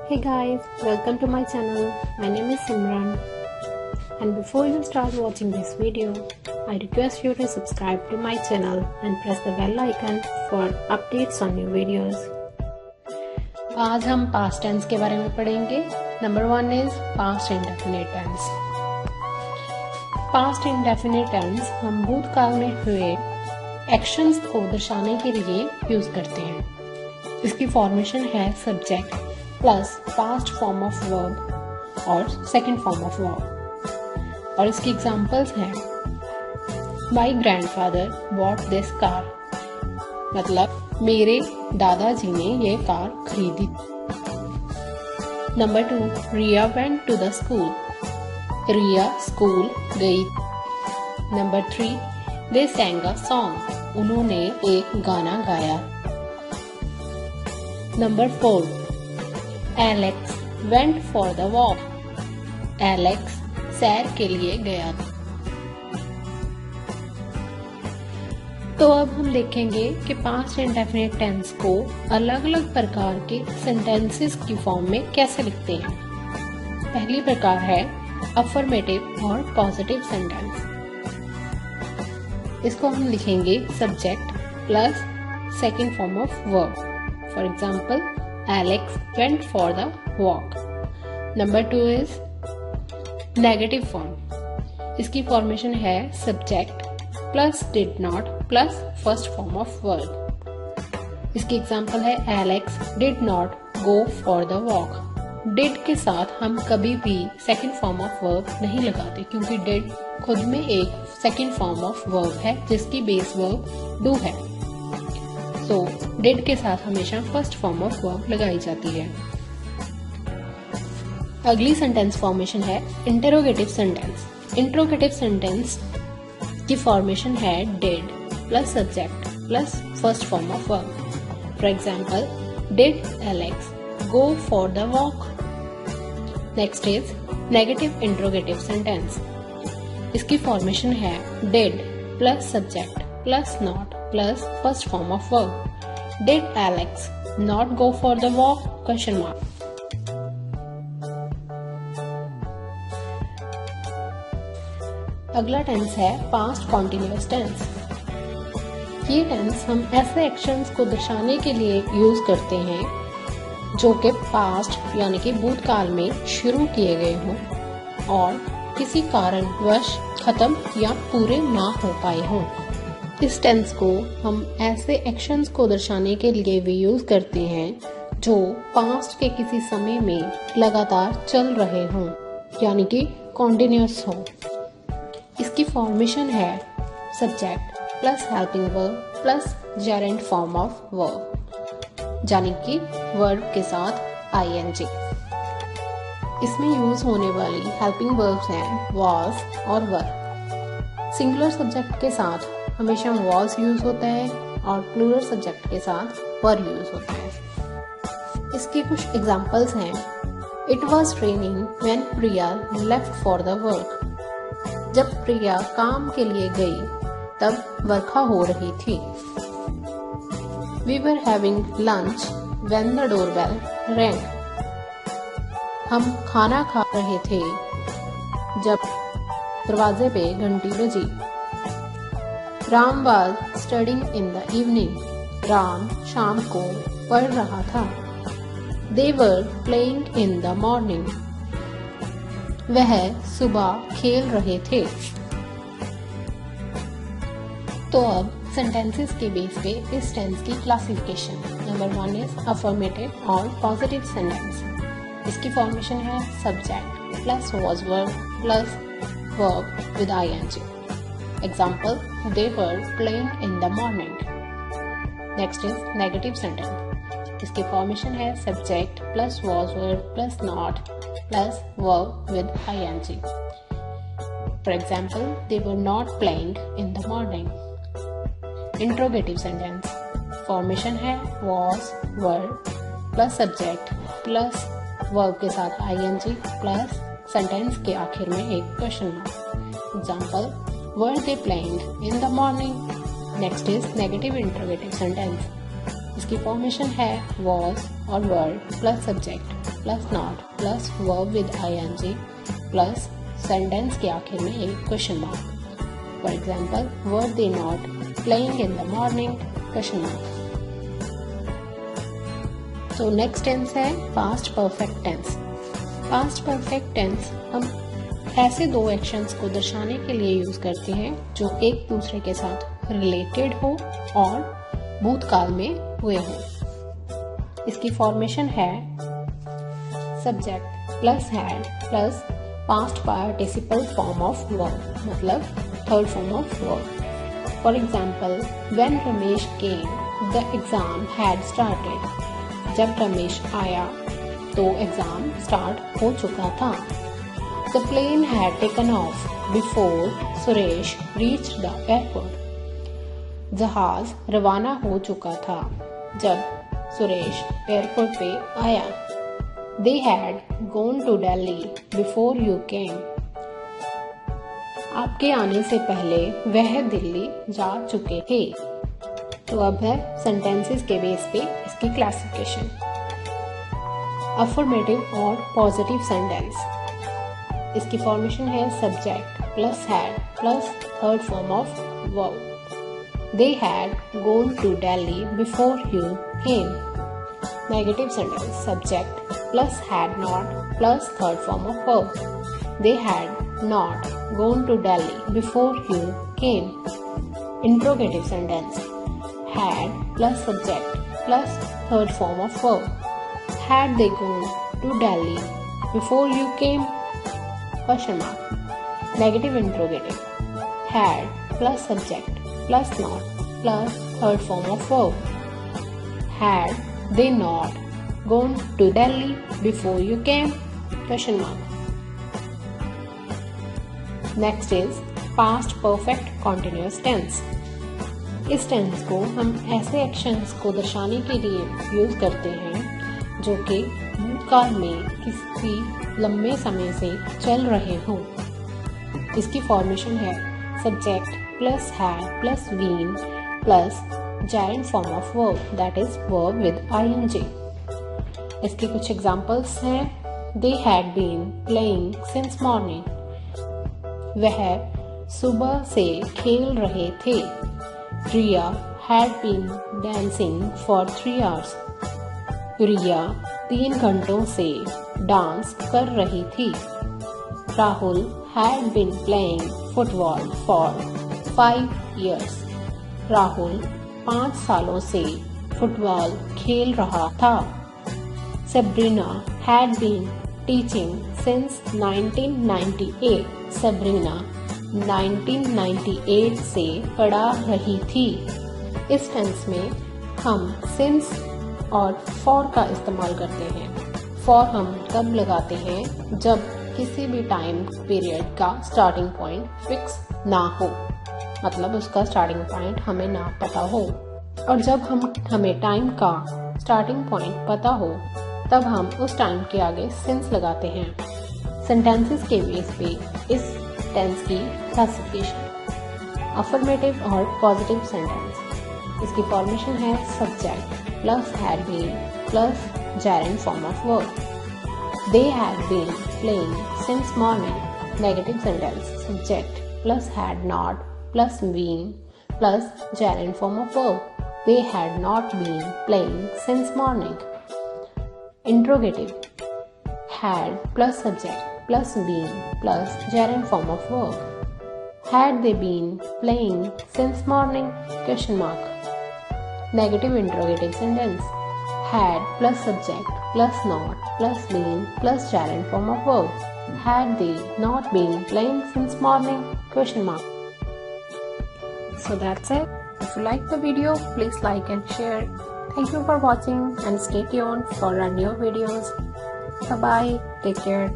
Hey guys, welcome to my channel. My name is Simran. And before you start watching this video, I request you to subscribe to my channel and press the bell icon for updates on new videos. आज हम past tense के बारे में पढ़ेंगे. Number 1 is past indefinite tense. Past indefinite tense हम भूतकाल में हुए एक्शंस को दर्शाने के लिए यूज करते हैं. इसकी फॉर्मेशन है subject plus past form of verb और सेकंड फॉर्म ऑफ वर्ब. और इसकी एग्जांपल्स हैं my grandfather bought this car, मतलब मेरे दादाजी ने ये कार खरीदी. Number 2, Riya went to the school, Riya school गई. Number 3, they sang a song, उन्होंने एक गाना गाया. Number 4, Alex went for the walk, Alex सैर के लिए गया. तो अब हम देखेंगे कि पास्ट इंडेफिनिट टेंस को अलग अलग प्रकार के सेंटेंसेस की फॉर्म में कैसे लिखते हैं. पहली प्रकार है अफर्मेटिव और पॉजिटिव सेंटेंस. इसको हम लिखेंगे subject plus second form of verb. For example, Alex went for the walk. Number 2 is negative form. इसकी फॉर्मेशन है subject plus did not plus first form of verb. इसकी एग्जांपल है Alex did not go for the walk. did के साथ हम कभी भी second form of verb नहीं लगाते क्योंकि did खुद में एक सेकंड फॉर्म ऑफ वर्ब है जिसकी बेस वर्ब do है. तो did के साथ हमेशा फर्स्ट फॉर्म ऑफ वर्ब लगाई जाती है. अगली सेंटेंस फॉर्मेशन है इंटेरोगेटिव सेंटेंस. इंटेरोगेटिव सेंटेंस की फॉर्मेशन है did plus subject plus first form of verb. For example, did Alex go for the walk? Next is negative interrogative sentence. इसकी formation है did plus subject plus not plus first form of verb. Did Alex not go for the walk? Question mark. अगला tense है past continuous tense. ये tense हम ऐसे actions को दर्शाने के लिए यूज करते हैं जो कि पास्ट यानी कि भूतकाल में शुरू किए गए हों और किसी कारणवश खत्म या पूरे ना हो पाए हों. इस टेंस को हम ऐसे एक्शंस को दर्शाने के लिए भी यूज करते हैं जो पास्ट के किसी समय में लगातार चल रहे हों यानी कि कॉन्टिन्यूअस हो. इसकी फॉर्मेशन है subject plus helping verb plus Geraint form of verb यानी कि वर्ब के साथ ing. इसमें यूज होने वाली हेल्पिंग वर्ब्स हैं was और were. सिंगुलर सब्जेक्ट के साथ हमेशा was यूज होता है और प्लूरल सब्जेक्ट के साथ were यूज होता है. इसकी कुछ एग्जांपल्स हैं. It was raining when Priya left for the work. जब प्रिया काम के लिए गई तब वर्षा हो रही थी. We were having lunch when the doorbell rang. हम खाना खा रहे थे जब दरवाजे पे घंटी बजी. Ram was studying in the evening. Ram शाम को पढ़ रहा था. They were playing in the morning. वह सुबह खेल रहे थे. तो अब सेंटेंसेस के बेस पे इस टेंस की क्लासिफिकेशन. नंबर 1 इज अफर्मेटिव और पॉजिटिव सेंटेंस. इसकी फॉर्मेशन है subject plus was verb plus verb with ing. Example, they were playing in the morning. Next is negative sentence. इसकी फॉर्मेशन है subject plus was verb plus not plus verb with ing. For example, they were not playing in the morning. Interrogative sentence. Formation है was verb plus subject plus verb के साथ ing plus sentence के आखिर में एक question mark. Example, were they playing in the morning? Next is negative interrogative sentence. इसकी formation है was और were plus subject plus not plus verb with ing plus sentence के आखिर में एक question mark. For example, were they not playing in the morning question mark. तो next tense है past perfect tense. Past perfect tense हम ऐसे दो actions को दर्शाने के लिए यूज करते हैं जो एक दूसरे के साथ रिलेटेड हो और भूतकाल में हुए हो। इसकी फॉर्मेशन है subject plus had plus past participle form of verb, मतलब third form of verb. For example, when Ramesh came the exam had started. जब रमेश आया तो एग्जाम स्टार्ट हो चुका था। The plane had taken off before Suresh reached the airport. जहाज रवाना हो चुका था जब सुरेश एयरपोर्ट पे आया। They had gone to Delhi before you came. आपके आने से पहले वह दिल्ली जा चुके थे। तो अब है सेंटेंसेस के बेस पे इसकी क्लासिफिकेशन। अफर्मेटिव और पॉजिटिव सेंटेंस। इसकी फॉर्मेशन है subject plus had plus third form of verb. They had gone to Delhi before you came. Negative sentence subject plus had not plus third form of verb. They had not gone to Delhi before you came. Interrogative sentence had plus subject plus third form of verb. Had they gone to Delhi before you came question mark. Negative interrogative had plus subject plus not plus third form of verb. Had they not gone to Delhi before you came? Question mark. Next is past perfect continuous tense. इस tense को हम ऐसे actions को दर्शाने के लिए use करते हैं जो कि भूतकाल में किसी लंबे समय से चल रहे हों। इसकी फॉर्मेशन है subject plus had plus been plus gerund form of verb, that is verb with ing। इसके कुछ एग्जांपल्स हैं। They had been playing since morning. वह सुबह से खेल रहे थे। Riya had been dancing for 3 hours। Riya 3 घंटों से डांस कर रही थी। Rahul had been playing football for 5 years। Rahul 5 सालों से फुटबॉल खेल रहा था। Sabrina had been teaching since 1998। Sabrina 1998 से पढ़ा रही थी। इस टेंस में हम सिंस और फॉर का इस्तेमाल करते हैं। फॉर हम तब लगाते हैं जब किसी भी टाइम पीरियड का स्टार्टिंग पॉइंट फिक्स ना हो, मतलब उसका स्टार्टिंग पॉइंट हमें ना पता हो। और जब हमें टाइम का स्टार्टिंग पॉइंट पता हो तब हम उस टाइम के आगे सिंस लगाते हैं। सेंटेंसेस के बेस पे इस टेंस की क्लासिफिकेशन। अफर्मेटिव और पॉजिटिव सेंटेंस। इसकी फॉर्मेशन है subject plus had been plus gerund form of verb. They had been playing since morning. Negative sentence subject plus had not plus been plus gerund form of verb. They had not been playing since morning. Interrogative had plus subject plus been plus gerund form of verb. Had they been playing since morning? Question mark. Negative interrogative sentence had plus subject plus not plus been plus gerund form of verb. Had they not been playing since morning? Question mark. So that's it. If you like the video, please like and share. Thank you for watching and stay tuned for our new videos. Bye bye. Take care.